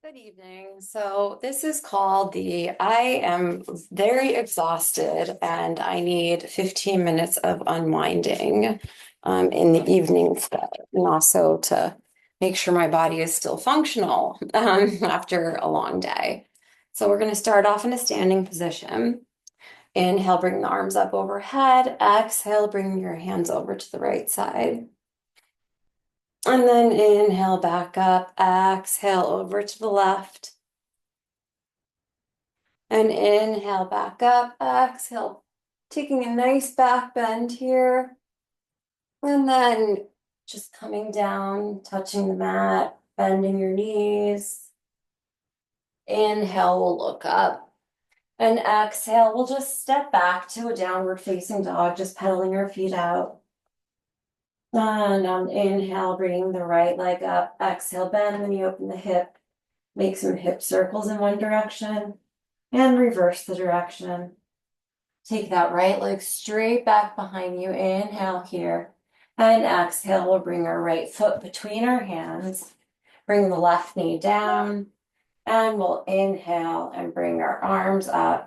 Good evening. So this is called I am very exhausted and I need 15 minutes of unwinding in the evening and also to make sure my body is still functional after a long day. So we're going to start off in a standing position. Inhale, bring the arms up overhead. Exhale, bring your hands over to the right side. And then inhale back up. Exhale over to the left. And inhale back up, exhale, taking a nice back bend here. And then just coming down, touching the mat, bending your knees. Inhale, we'll look up. And exhale, we'll just step back to a downward facing dog, just pedaling our feet out. And on inhale, bringing the right leg up. Exhale, bend, then you open the hip. Make some hip circles in one direction and reverse the direction. Take that right leg straight back behind you. Inhale here. And exhale, we'll bring our right foot between our hands. Bring the left knee down. And we'll inhale and bring our arms up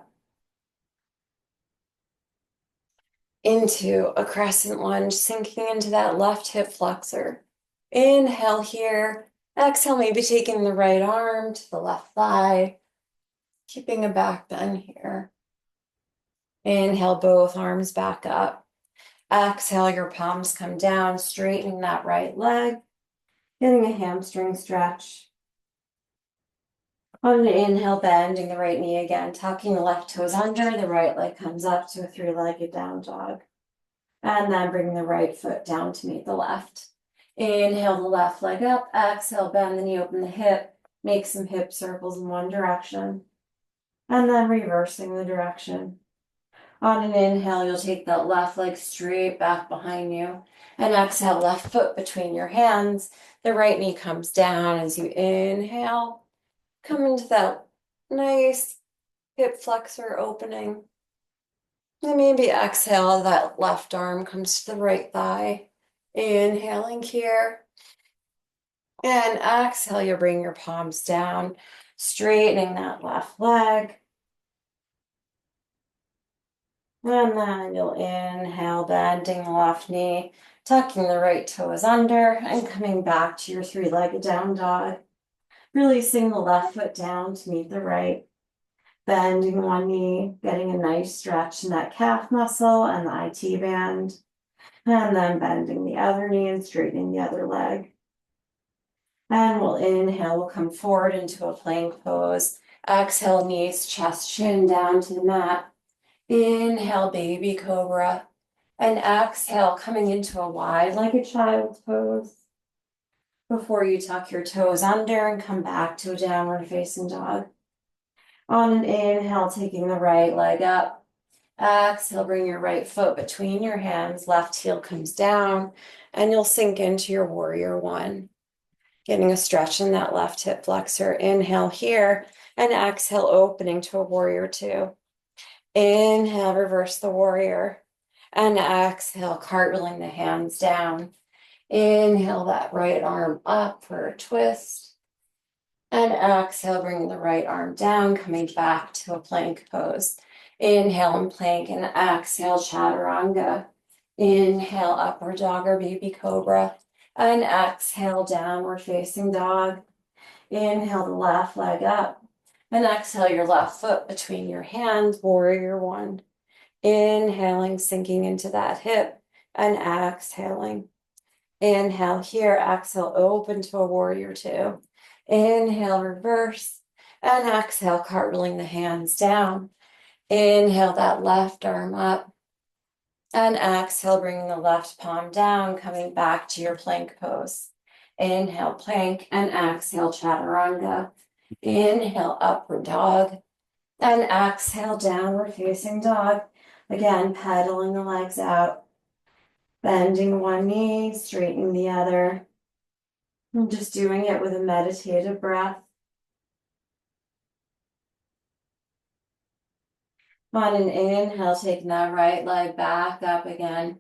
into a crescent lunge, sinking into that left hip flexor. Inhale here. Exhale, maybe taking the right arm to the left thigh. Keeping a back bend here. Inhale, both arms back up. Exhale, your palms come down, straightening that right leg, getting a hamstring stretch. On an inhale, bending the right knee again, tucking the left toes under, the right leg comes up to a three-legged down dog. And then bring the right foot down to meet the left. Inhale the left leg up, exhale, bend the knee, open the hip, make some hip circles in one direction. And then reversing the direction. On an inhale, you'll take that left leg straight back behind you. And exhale, left foot between your hands. The right knee comes down as you inhale. Come into that nice hip flexor opening. And maybe exhale, that left arm comes to the right thigh. Inhaling here. And exhale, you bring your palms down, straightening that left leg. And then you'll inhale, bending the left knee, tucking the right toes under, and coming back to your three-legged down dog. Releasing the left foot down to meet the right. Bending one knee, getting a nice stretch in that calf muscle and the IT band. And then bending the other knee and straightening the other leg. And we'll inhale, we'll come forward into a plank pose. Exhale, knees, chest, chin down to the mat. Inhale, baby cobra. And exhale, coming into a wide-legged child's pose. Before you tuck your toes under and come back to a downward facing dog. On an inhale, taking the right leg up. Exhale, bring your right foot between your hands. Left heel comes down, and you'll sink into your warrior one. Getting a stretch in that left hip flexor. Inhale here, and exhale, opening to a warrior two. Inhale, reverse the warrior. And exhale, cartwheeling the hands down. Inhale that right arm up for a twist. And exhale, bringing the right arm down, coming back to a plank pose. Inhale and plank, and exhale, chaturanga. Inhale, upward dog or baby cobra. And exhale, downward facing dog. Inhale the left leg up. And exhale your left foot between your hands, warrior one. Inhaling, sinking into that hip, and exhaling. Inhale here, exhale, open to a warrior two. Inhale, reverse, and exhale, cartwheeling the hands down. Inhale that left arm up, and exhale, bringing the left palm down, coming back to your plank pose. Inhale, plank, and exhale, chaturanga. Inhale, upward dog, and exhale, downward facing dog. Again, pedaling the legs out, bending one knee, straightening the other. And just doing it with a meditative breath. On an inhale, taking that right leg back up again.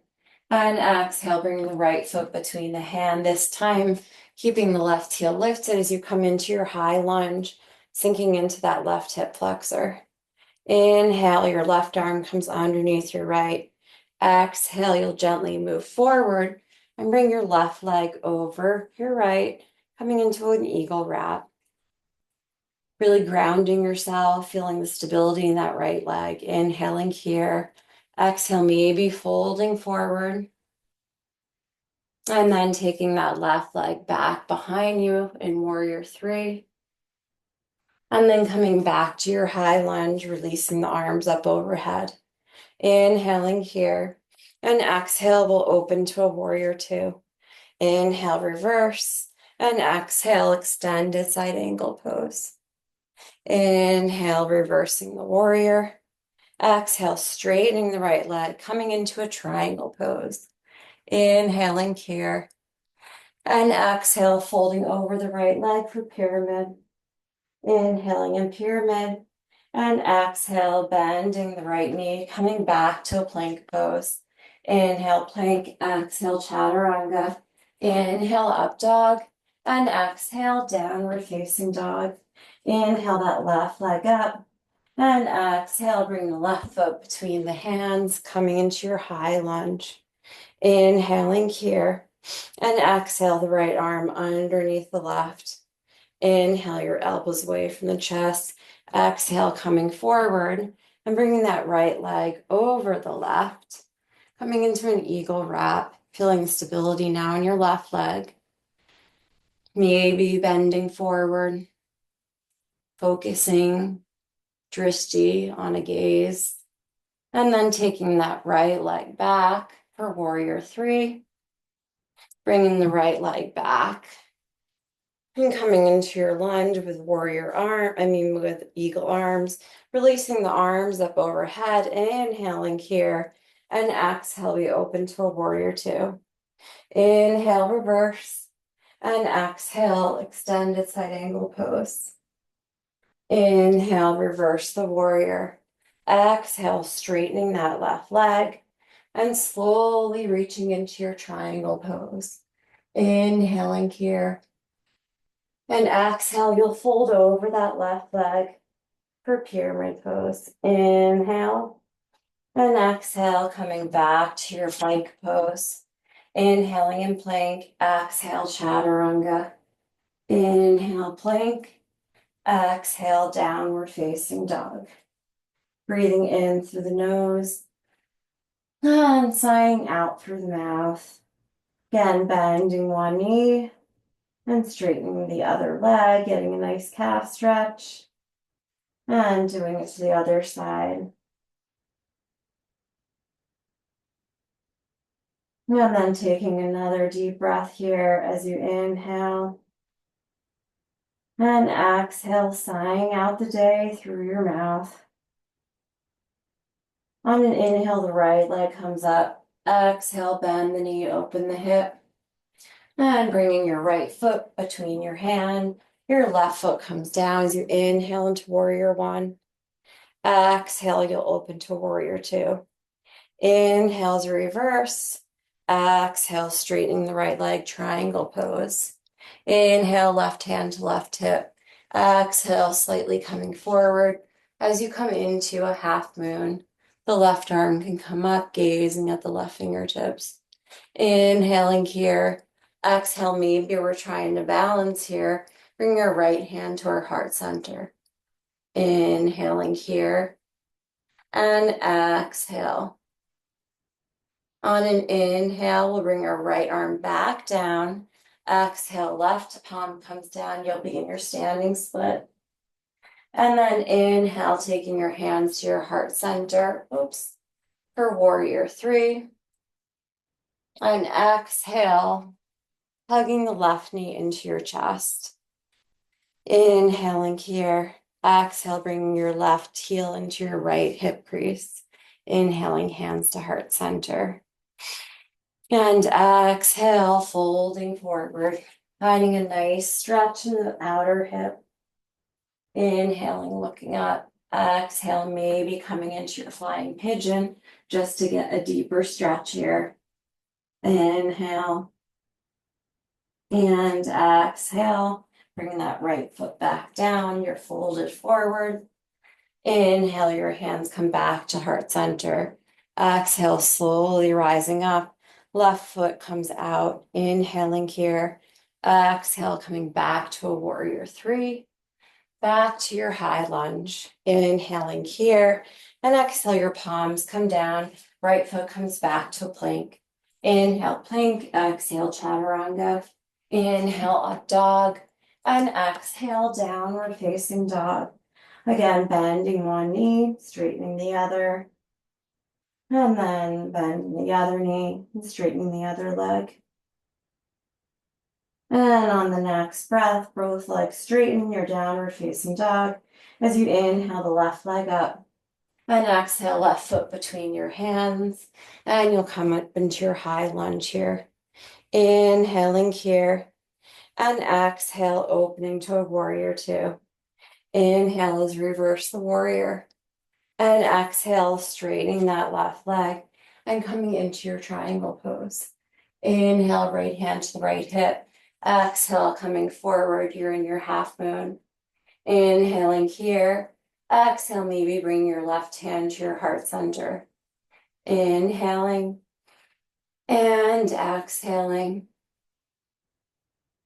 And exhale, bringing the right foot between the hand. This time, keeping the left heel lifted as you come into your high lunge, sinking into that left hip flexor. Inhale, your left arm comes underneath your right. Exhale, you'll gently move forward and bring your left leg over your right, coming into an eagle wrap. Really grounding yourself, feeling the stability in that right leg. Inhaling here. Exhale, maybe folding forward. And then taking that left leg back behind you in warrior three. And then coming back to your high lunge, releasing the arms up overhead. Inhaling here. And exhale, we'll open to a warrior two. Inhale, reverse. And exhale, extended side angle pose. Inhale, reversing the warrior. Exhale, straightening the right leg, coming into a triangle pose. Inhaling here. And exhale, folding over the right leg for pyramid. Inhaling in pyramid. And exhale, bending the right knee, coming back to a plank pose. Inhale, plank. Exhale, chaturanga. Inhale, up dog. And exhale, downward facing dog. Inhale that left leg up. And exhale, bring the left foot between the hands, coming into your high lunge. Inhaling here. And exhale the right arm underneath the left. Inhale your elbows away from the chest. Exhale, coming forward and bringing that right leg over the left. Coming into an eagle wrap, feeling stability now in your left leg. Maybe bending forward, focusing drishti on a gaze. And then taking that right leg back for warrior three. Bringing the right leg back. And coming into your lunge with with eagle arms. Releasing the arms up overhead. Inhaling here. And exhale, we open to a warrior two. Inhale, reverse. And exhale, extended side angle pose. Inhale, reverse the warrior. Exhale, straightening that left leg and slowly reaching into your triangle pose. Inhaling here. And exhale, you'll fold over that left leg for pyramid pose. Inhale. And exhale, coming back to your plank pose. Inhaling in plank. Exhale, chaturanga. Inhale, plank. Exhale, downward facing dog. Breathing in through the nose and sighing out through the mouth. Again, bending one knee and straightening the other leg, getting a nice calf stretch and doing it to the other side. And then taking another deep breath here as you inhale and exhale, sighing out the day through your mouth. On an inhale, the right leg comes up. Exhale, bend the knee, open the hip. And bringing your right foot between your hand. Your left foot comes down as you inhale into warrior one. Exhale, you'll open to warrior two. Inhale to reverse. Exhale, straightening the right leg, triangle pose. Inhale, left hand to left hip. Exhale, slightly coming forward. As you come into a half moon, the left arm can come up, gazing at the left fingertips. Inhaling here. Exhale, maybe we're trying to balance here. Bring your right hand to our heart center. Inhaling here. And exhale. On an inhale, we'll bring our right arm back down. Exhale, left palm comes down. You'll be in your standing split. And then inhale, taking your hands to your heart center. Oops. For warrior three. And exhale, hugging the left knee into your chest. Inhaling here. Exhale, bringing your left heel into your right hip crease. Inhaling, hands to heart center. And exhale, folding forward, finding a nice stretch in the outer hip. Inhaling, looking up. Exhale, maybe coming into your flying pigeon just to get a deeper stretch here. Inhale. And exhale, bring that right foot back down. You're folded forward. Inhale, your hands come back to heart center. Exhale, slowly rising up. Left foot comes out. Inhaling here. Exhale, coming back to a warrior three. Back to your high lunge. Inhaling here. And exhale, your palms come down. Right foot comes back to plank. Inhale, plank. Exhale, chaturanga. Inhale, up dog. And exhale, downward facing dog. Again, bending one knee, straightening the other. And then bending the other knee and straightening the other leg. And on the next breath, both legs straighten, your downward facing dog. As you inhale the left leg up. And exhale, left foot between your hands. And you'll come up into your high lunge here. Inhaling here. And exhale, opening to a warrior two. Inhale is reverse the warrior. And exhale, straightening that left leg and coming into your triangle pose. Inhale, right hand to the right hip. Exhale, coming forward, you're in your half moon. Inhaling here. Exhale, maybe bring your left hand to your heart center. Inhaling and exhaling.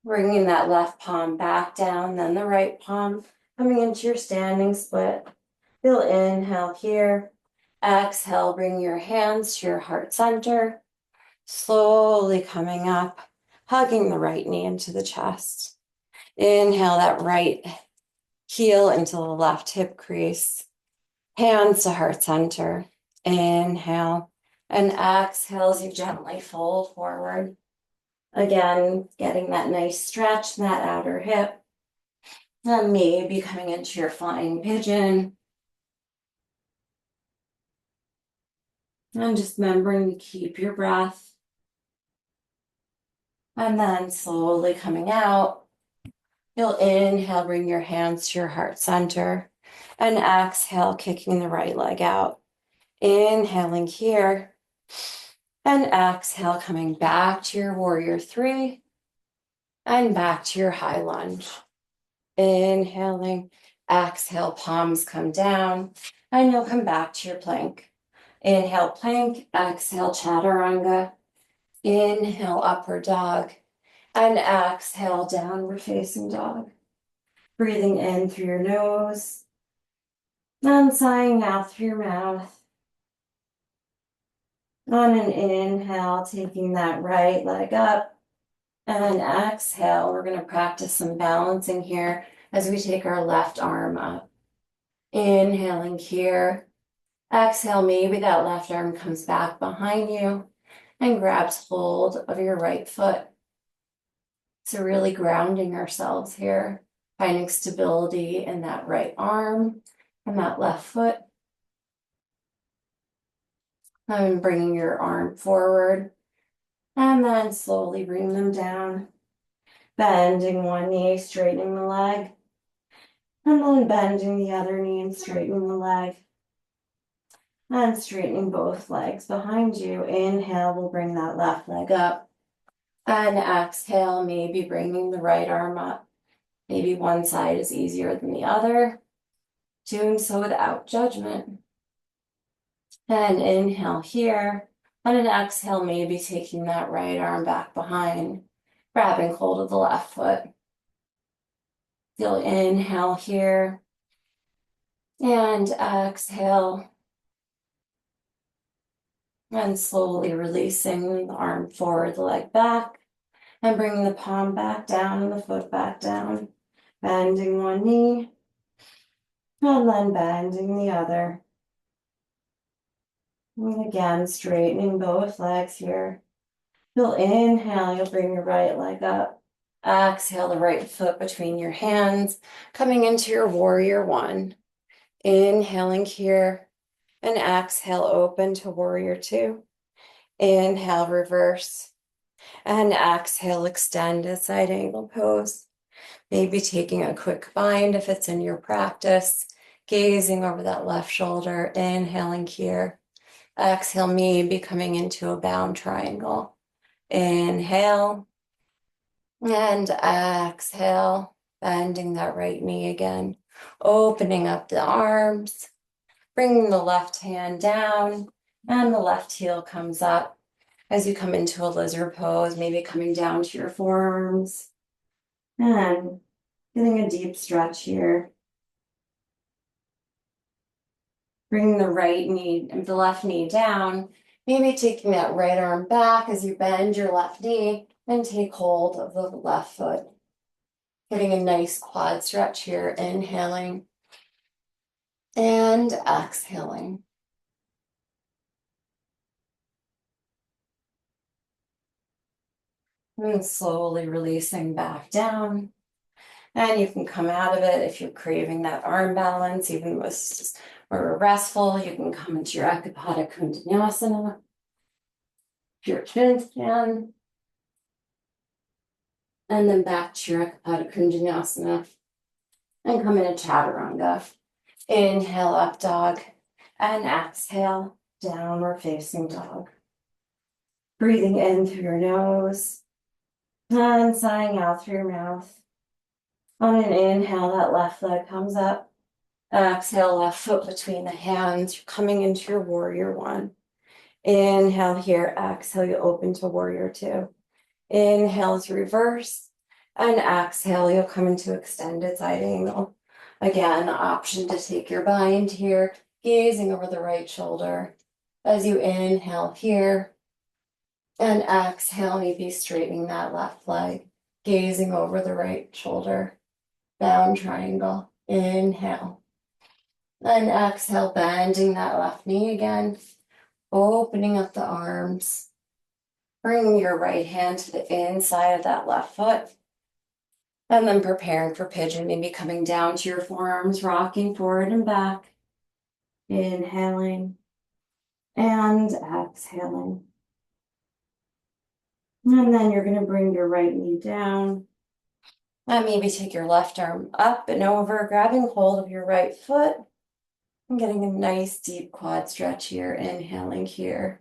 Bringing that left palm back down, then the right palm coming into your standing split. You'll inhale here. Exhale, bring your hands to your heart center. Slowly coming up, hugging the right knee into the chest. Inhale that right heel into the left hip crease. Hands to heart center. Inhale and exhale as you gently fold forward. Again, getting that nice stretch in that outer hip. And maybe coming into your flying pigeon. And just remembering to keep your breath. And then slowly coming out. You'll inhale, bring your hands to your heart center. And exhale, kicking the right leg out. Inhaling here. And exhale, coming back to your warrior three. And back to your high lunge. Inhaling, exhale, palms come down. And you'll come back to your plank. Inhale, plank. Exhale, chaturanga. Inhale, upward dog. And exhale, downward facing dog. Breathing in through your nose. And sighing out through your mouth. On an inhale, taking that right leg up. And exhale, we're going to practice some balancing here as we take our left arm up. Inhaling here. Exhale, maybe that left arm comes back behind you and grabs hold of your right foot. So really grounding ourselves here, finding stability in that right arm and that left foot. And bringing your arm forward and then slowly bring them down. Bending one knee, straightening the leg. And then bending the other knee and straightening the leg. And straightening both legs behind you. Inhale, we'll bring that left leg up. And exhale, maybe bringing the right arm up. Maybe one side is easier than the other. Doing so without judgment. And inhale here. And an exhale, maybe taking that right arm back behind. Grabbing hold of the left foot. You'll inhale here. And exhale. And slowly releasing the arm forward, the leg back. And bringing the palm back down and the foot back down. Bending one knee. And then bending the other. And again, straightening both legs here. You'll inhale, you'll bring your right leg up. Exhale, the right foot between your hands, coming into your warrior one. Inhaling here. And exhale, open to warrior two. Inhale, reverse. And exhale, extend a side angle pose. Maybe taking a quick bind if it's in your practice. Gazing over that left shoulder. Inhaling here. Exhale, maybe coming into a bound triangle. Inhale. And exhale, bending that right knee again, opening up the arms, bringing the left hand down, and the left heel comes up as you come into a lizard pose, maybe coming down to your forearms and getting a deep stretch here. Bringing the right knee and the left knee down, maybe taking that right arm back as you bend your left knee and take hold of the left foot. Getting a nice quad stretch here, inhaling and exhaling. And slowly releasing back down. And you can come out of it if you're craving that arm balance, even with or restful, you can come into your Ekapada Kundalini, your chin scan, and then back to your Ekapada Kundalini, and come into Chaturanga. Inhale, up dog, and exhale, downward facing dog. Breathing in through your nose, and sighing out through your mouth. On an inhale, that left leg comes up. Exhale, left foot between the hands. You're coming into your warrior one. Inhale here, exhale, you open to warrior two. Inhale to reverse, and exhale, you'll come into extended side angle. Again, option to take your bind here, gazing over the right shoulder. As you inhale here, and exhale, maybe straightening that left leg, gazing over the right shoulder. Bound triangle, inhale. And exhale, bending that left knee again, opening up the arms, bringing your right hand to the inside of that left foot, and then preparing for pigeon, maybe coming down to your forearms, rocking forward and back, inhaling and exhaling. And then you're going to bring your right knee down, and maybe take your left arm up and over, grabbing hold of your right foot. I'm getting a nice deep quad stretch here, inhaling here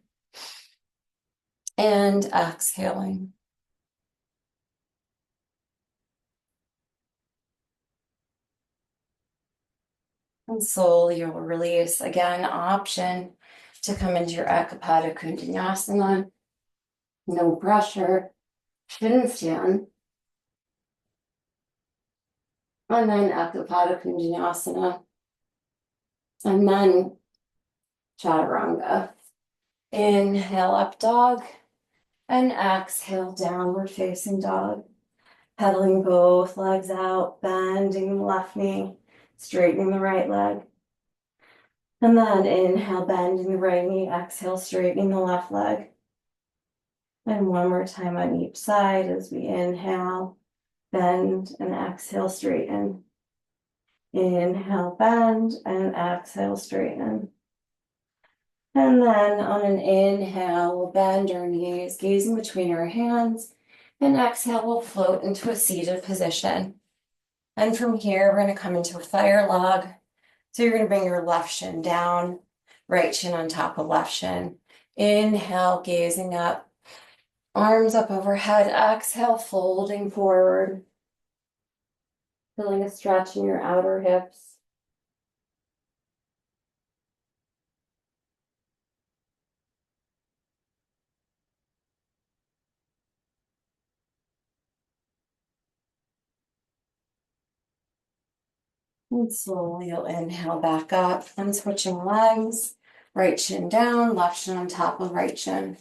and exhaling. And slowly you'll release. Again, option to come into your Ekapada Kundalini. No pressure, chin stand. And then Ekapada Kundalini. And then Chaturanga. Inhale, up dog. And exhale, downward facing dog. Pedaling both legs out, bending the left knee, straightening the right leg. And then inhale, bending the right knee, exhale, straightening the left leg. And one more time on each side as we inhale, bend, and exhale, straighten. Inhale, bend, and exhale, straighten. And then on an inhale, we'll bend our knees, gazing between our hands. And exhale, we'll float into a seated position. And from here, we're going to come into a fire log. So you're going to bring your left shin down, right shin on top of left shin. Inhale, gazing up, arms up overhead. Exhale, folding forward. Feeling a stretch in your outer hips. And slowly you'll inhale back up and switching legs. Right shin down, left shin on top of right shin.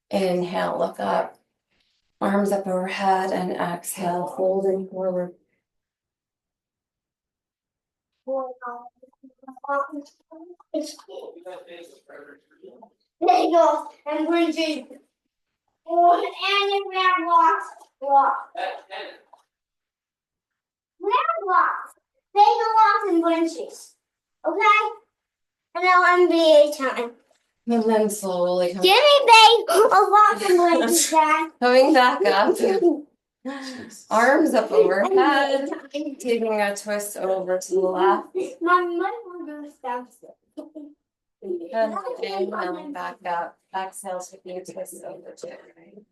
Inhale, look up, arms up overhead, and exhale, folding forward. Bagels and bridges. Oh, and the red walks. Red walks. Bagel walks and bunches. Okay? And now NBA time. And then slowly Give me bagel walks and bunches, Dad. coming back up. Arms up overhead. Taking a twist over to the left. My mom goes downstairs. And inhaling back up. Exhale, taking a twist over to the right.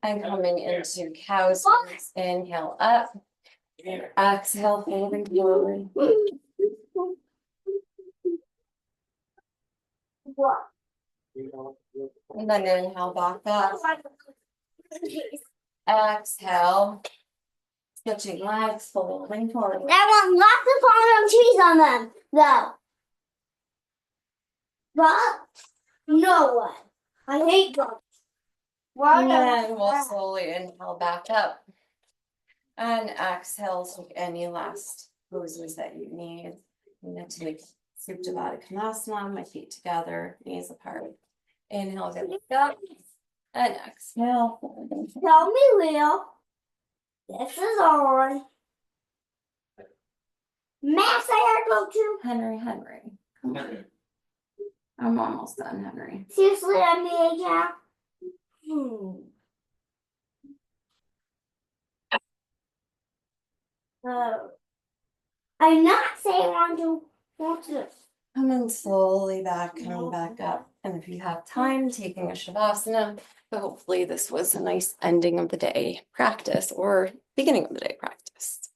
And coming into cow's pose, inhale up. Exhale, folding forward. What? And then inhale back up. Exhale. Switching legs, folding forward. I want lots of Parmesan cheese on them, though. But no one. I hate them. And then we'll slowly inhale back up. And exhale to any last poses that you need. I'm going to take Supta Baddha Konasana, my feet together, knees apart. Inhale, get lift up. And exhale. Tell me, Will. This is on. Max, I gotta go to. Henry. Come on. I'm almost done, Henry. Seriously, NBA Jack. I'm not saying want to. Coming slowly back, coming back up. And if you have time, taking a Shavasana. But hopefully this was a nice ending of the day practice or beginning of the day practice.